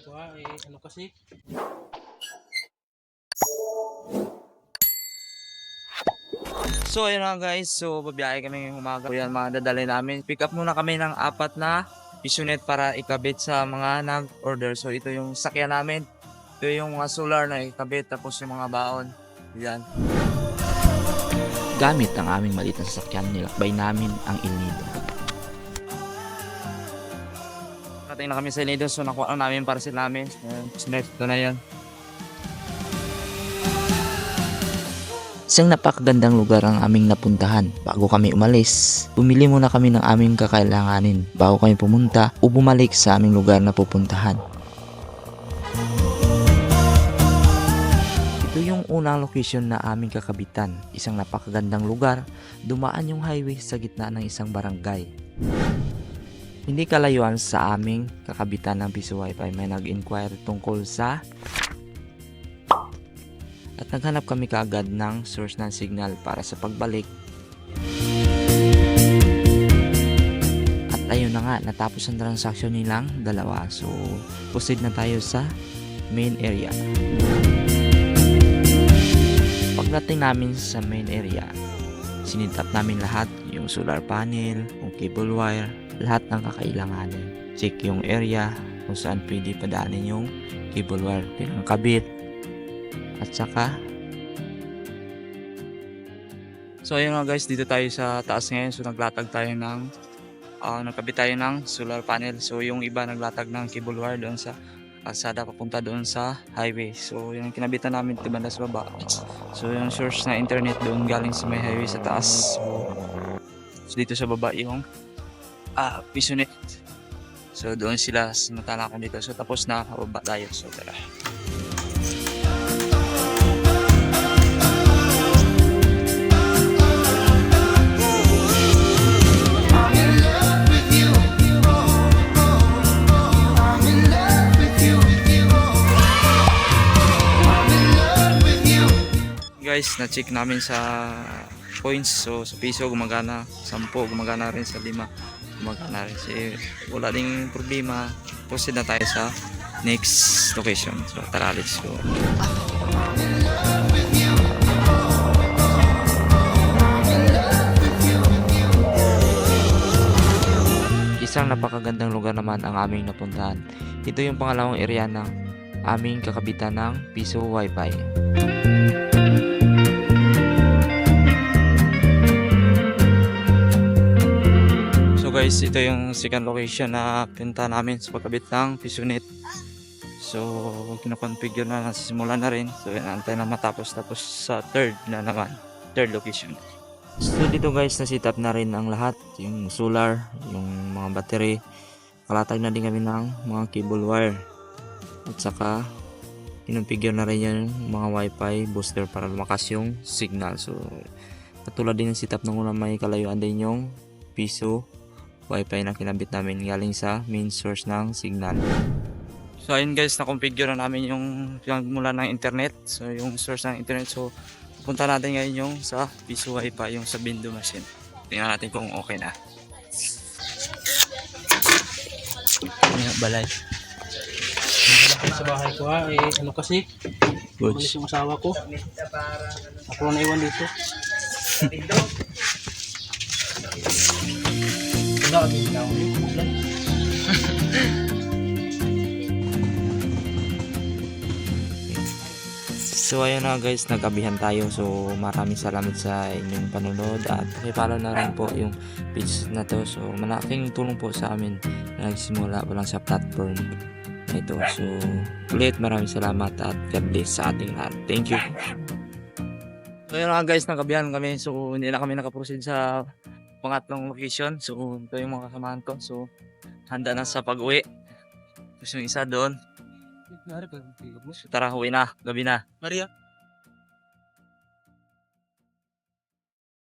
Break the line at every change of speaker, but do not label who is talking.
ko ano kasi?
So ayun na guys, so babiyahe kami ngayong umaga. So yan mga dadali namin. Pick up muna kami ng 4 na pisonet para ikabit sa mga nag-order. So ito yung sakyan namin. Ito yung mga solar na ikabit tapos yung mga baon. Yan.
Gamit ang aming maliit na sasakyan, nilakbay namin ang El Nido.
Nakating na kami sa Nido, so nakuha na namin para sila namin. Pisonet, ito na yan.
Isang napakagandang lugar ang aming napuntahan. Bago kami umalis, bumili muna kami ng aming kakailanganin bago kami pumunta o bumalik sa aming lugar na pupuntahan. Ito yung unang location na aming kakabitan. Isang napakagandang lugar, dumaan yung highway sa gitna ng isang barangay. Hindi kalayuan sa aming kakabitan ng Piso Wi-Fi, may nag-inquire tungkol sa at naghanap kami kaagad ng source ng signal para sa pagbalik. At ayun na nga, natapos ang transaction nilang dalawa. So, proceed na tayo sa main area. Pagdating namin sa main area, sinitap namin lahat, yung solar panel, yung cable wire, lahat ng kakailanganin. Check yung area kung saan pwede padaanin yung cable wire, pinangkabit. At saka,
So ayun nga guys, dito tayo sa taas ngayon. So naglatag tayo ng nagkabit tayo ng solar panel. So yung iba naglatag ng cable wire doon sa kalsada papunta doon sa highway. So yung kinabitan namin dito banda sa baba. So yung source na internet doon galing sa may highway sa taas. So dito sa baba yung pisonet. So doon sila sinutala ko dito. So tapos na baba tayo. So tara. Guys, na-check namin sa points. So sa piso gumagana, 10 gumagana rin, sa 5 gumagana rin. So, wala ding problema. Proceed na tayo sa next location. So tara, let's go.
isang napakagandang lugar naman ang aming napuntahan. Ito yung pangalawang area ng aming kakabitan ng Piso Wi-Fi.
So guys, ito yung second location na pinta namin sa pagkabit ng pisonet. So kinoconfigure na, nasisimula na rin. So antay na matapos, tapos sa third location.
So dito guys, na-set up na rin ang lahat, yung solar, yung mga battery. Kalatag na din kami ng mga cable wire. At saka kinonfigure na rin yung mga wifi booster para lumakas yung signal. So katulad din ng setup ng una, may kalayuan din yung Piso Wi-Fi na kinabit namin galing sa main source ng signal.
So ayun guys, na-configure na namin yung mula ng internet. So yung source ng internet. So punta natin ngayon yung sa Piso Wi-Fi, yung sa Bindo machine. Tingnan natin kung okay na.
Balay.
Sa bahay ko ano kasi? Umalis yung asawa ko. Ako na naiwan dito. Wala kami lang yung
So ayun na guys, nagabihan tayo. So maraming salamat sa inyong panunod at pakipollow na rin po yung page na to. So malaking tulong po sa amin na nagsimula pa lang sa platform na ito. So ulit maraming salamat at God bless sa ating lahat. Thank you.
So yun nga guys, nagabihan kami. So hindi na kami nakaproceed sa pangatlong location. So ito yung mga kasamahan ko. So handa na sa pag-uwi. Tapos yung isa doon. So tara, uwi na. Gabi na.
Maria.